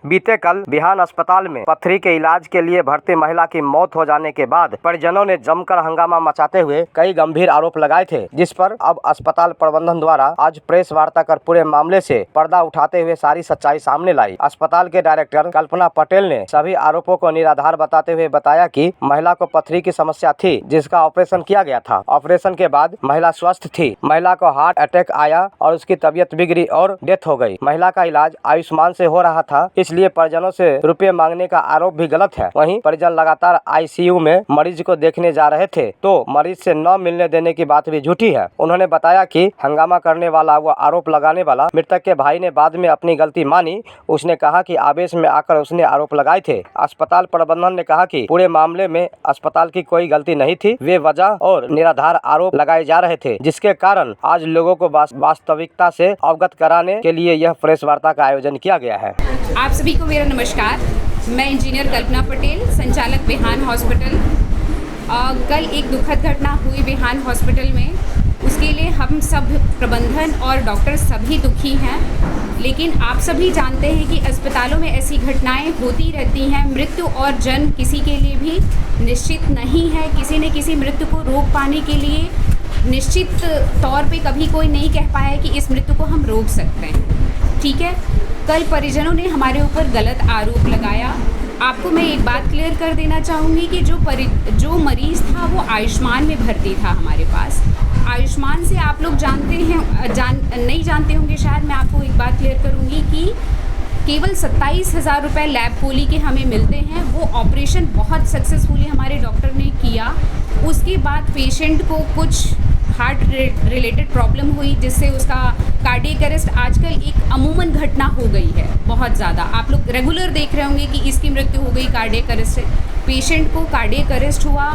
बीते कल बिहान अस्पताल में पथरी के इलाज के लिए भर्ती महिला की मौत हो जाने के बाद परिजनों ने जमकर हंगामा मचाते हुए कई गंभीर आरोप लगाए थे, जिस पर अब अस्पताल प्रबंधन द्वारा आज प्रेस वार्ता कर पूरे मामले से पर्दा उठाते हुए सारी सच्चाई सामने लाई। अस्पताल के डायरेक्टर कल्पना पटेल ने सभी आरोपों को निराधार बताते हुए बताया कि महिला को पथरी की समस्या थी, जिसका ऑपरेशन किया गया था। ऑपरेशन के बाद महिला स्वस्थ थी। महिला को हार्ट अटैक आया और उसकी तबीयत बिगड़ी और डेथ हो गई। महिला का इलाज आयुष्मान से हो रहा था, इसलिए परिजनों से रुपए मांगने का आरोप भी गलत है। वहीं परिजन लगातार आईसीयू में मरीज को देखने जा रहे थे तो मरीज से न मिलने देने की बात भी झूठी है। उन्होंने बताया कि हंगामा करने वाला व आरोप लगाने वाला मृतक के भाई ने बाद में अपनी गलती मानी। उसने कहा कि आवेश में आकर उसने आरोप लगाए थे। अस्पताल प्रबंधन ने कहा कि पूरे मामले में अस्पताल की कोई गलती नहीं थी, वे वजह और निराधार आरोप लगाए जा रहे थे, जिसके कारण आज लोगों को वास्तविकता से अवगत कराने के लिए यह प्रेस वार्ता का आयोजन किया गया है। आप सभी को मेरा नमस्कार। मैं इंजीनियर कल्पना पटेल, संचालक बिहान हॉस्पिटल। कल एक दुखद घटना हुई बिहान हॉस्पिटल में, उसके लिए हम सब प्रबंधन और डॉक्टर सभी दुखी हैं। लेकिन आप सभी जानते हैं कि अस्पतालों में ऐसी घटनाएं होती रहती हैं। मृत्यु और जन्म किसी के लिए भी निश्चित नहीं है। किसी न किसी मृत्यु को रोक पाने के लिए निश्चित तौर पे कभी कोई नहीं कह पाया कि इस मृत्यु को हम रोक सकते हैं। ठीक है, कल परिजनों ने हमारे ऊपर गलत आरोप लगाया। आपको मैं एक बात क्लियर कर देना चाहूँगी कि जो मरीज़ था वो आयुष्मान में भर्ती था हमारे पास। आयुष्मान से आप लोग जानते हैं नहीं जानते होंगे शायद। मैं आपको एक बात क्लियर करूँगी कि केवल 27,000 रुपये लैब पोली के हमें मिलते हैं। वो ऑपरेशन बहुत सक्सेसफुली हमारे डॉक्टर ने किया। उसके बाद पेशेंट को कुछ हार्ट रिलेटेड प्रॉब्लम हुई, जिससे उसका कार्डियक अरेस्ट आजकल एक अमूमन घटना हो गई है बहुत ज़्यादा। आप लोग रेगुलर देख रहे होंगे कि इसकी मृत्यु हो गई कार्डियक अरेस्ट से। पेशेंट को कार्डियक अरेस्ट हुआ।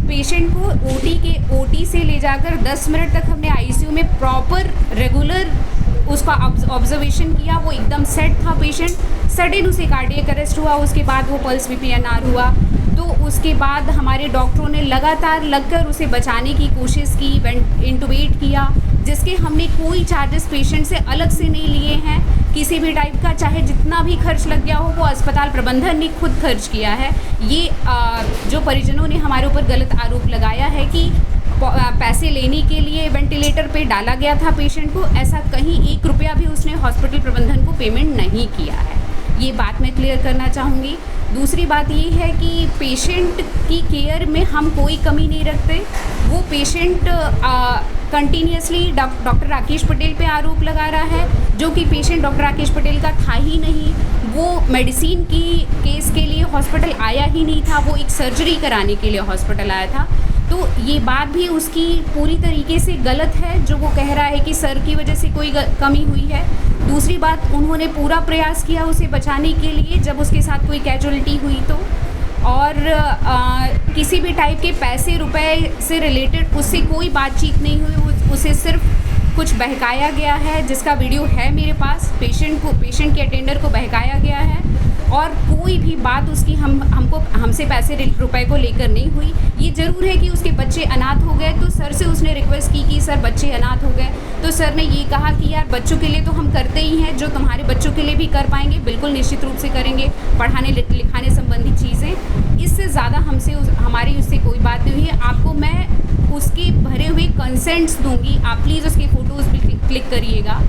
पेशेंट को ओटी से ले जाकर 10 मिनट तक हमने आईसीयू में प्रॉपर रेगुलर उसका ऑब्जर्वेशन किया। वो एकदम सेट था पेशेंट। सडन उसे कार्डियक अरेस्ट हुआ। उसके बाद वो पल्स वीपीएनआर हुआ। तो उसके बाद हमारे डॉक्टरों ने लगातार लगकर उसे बचाने की कोशिश की, इंटुबेट किया, जिसके हमने कोई चार्जेस पेशेंट से अलग से नहीं लिए हैं किसी भी टाइप का। चाहे जितना भी खर्च लग गया हो वो अस्पताल प्रबंधन ने खुद खर्च किया है। ये जो परिजनों ने हमारे ऊपर गलत आरोप लगाया है कि पैसे लेने के लिए वेंटिलेटर पे डाला गया था पेशेंट को, ऐसा कहीं 1 रुपया भी उसने हॉस्पिटल प्रबंधन को पेमेंट नहीं किया है। ये बात मैं क्लियर करना चाहूँगी। दूसरी बात ये है कि पेशेंट की केयर में हम कोई कमी नहीं रखते। वो patient continuously doctor Rakesh Patel पे आरोप लगा रहा है, जो कि पेशेंट डॉक्टर राकेश पटेल का था ही नहीं। वो मेडिसिन की केस के लिए हॉस्पिटल आया ही नहीं था, वो एक सर्जरी कराने के लिए हॉस्पिटल आया था। तो ये बात भी उसकी पूरी तरीके से गलत है, जो वो कह रहा है कि सर की वजह से कोई कमी हुई है। दूसरी बात, उन्होंने पूरा प्रयास किया उसे बचाने के लिए जब उसके साथ कोई कैजुअलिटी हुई तो। और किसी भी टाइप के पैसे रुपए से रिलेटेड उससे कोई बातचीत नहीं हुई। उसे सिर्फ कुछ बहकाया गया है, जिसका वीडियो है मेरे पास। पेशेंट के अटेंडर को बहकाया गया है और कोई भी बात उसकी हमसे पैसे रुपए को लेकर नहीं हुई। ये ज़रूर है कि उसके बच्चे अनाथ हो गए तो सर से उसने रिक्वेस्ट की कि सर बच्चे अनाथ हो गए, तो सर ने ये कहा कि यार बच्चों के लिए तो हम करते ही हैं, जो तुम्हारे बच्चों के लिए भी कर पाएंगे बिल्कुल निश्चित रूप से करेंगे, पढ़ाने लिखाने संबंधी चीज़ें। इससे ज़्यादा हमारी उससे कोई बात नहीं हुई है। आपको मैं उसके भरे हुए कंसेंट्स दूँगी, आप प्लीज़ उसके फ़ोटोज़ भी क्लिक करिएगा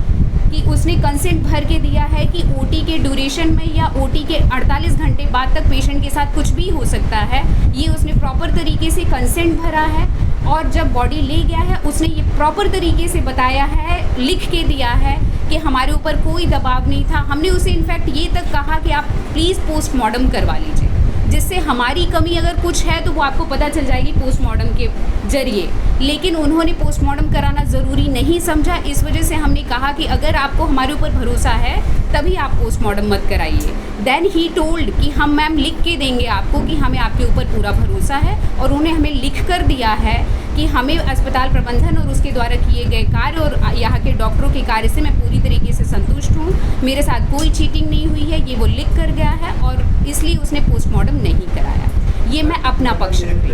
कि उसने कंसेंट भर के दिया है कि ओटी के ड्यूरेशन में या ओटी के 48 घंटे बाद तक पेशेंट के साथ कुछ भी हो सकता है। ये उसने प्रॉपर तरीके से कंसेंट भरा है और जब बॉडी ले गया है उसने ये प्रॉपर तरीके से बताया है, लिख के दिया है कि हमारे ऊपर कोई दबाव नहीं था। हमने उसे इनफैक्ट ये तक कहा कि आप प्लीज़ पोस्टमार्टम करवा लीजिए, जिससे हमारी कमी अगर कुछ है तो वो आपको पता चल जाएगी पोस्टमार्टम के ज़रिए। लेकिन उन्होंने पोस्टमार्टम कराना ज़रूरी नहीं समझा। इस वजह से हमने कहा कि अगर आपको हमारे ऊपर भरोसा है तभी आप पोस्टमार्टम मत कराइए। देन ही टोल्ड कि हम मैम लिख के देंगे आपको कि हमें आपके ऊपर पूरा भरोसा है, और उन्होंने हमें लिख कर दिया है कि हमें अस्पताल प्रबंधन और उसके द्वारा किए गए कार्य और यहाँ के डॉक्टरों के कार्य से मैं पूरी तरीके से संतुष्ट हूँ। मेरे साथ कोई चीटिंग नहीं हुई है, ये वो लिख कर गया है और इसलिए उसने पोस्टमार्टम नहीं कराया। ये मैं अपना पक्ष रख रही हूँ।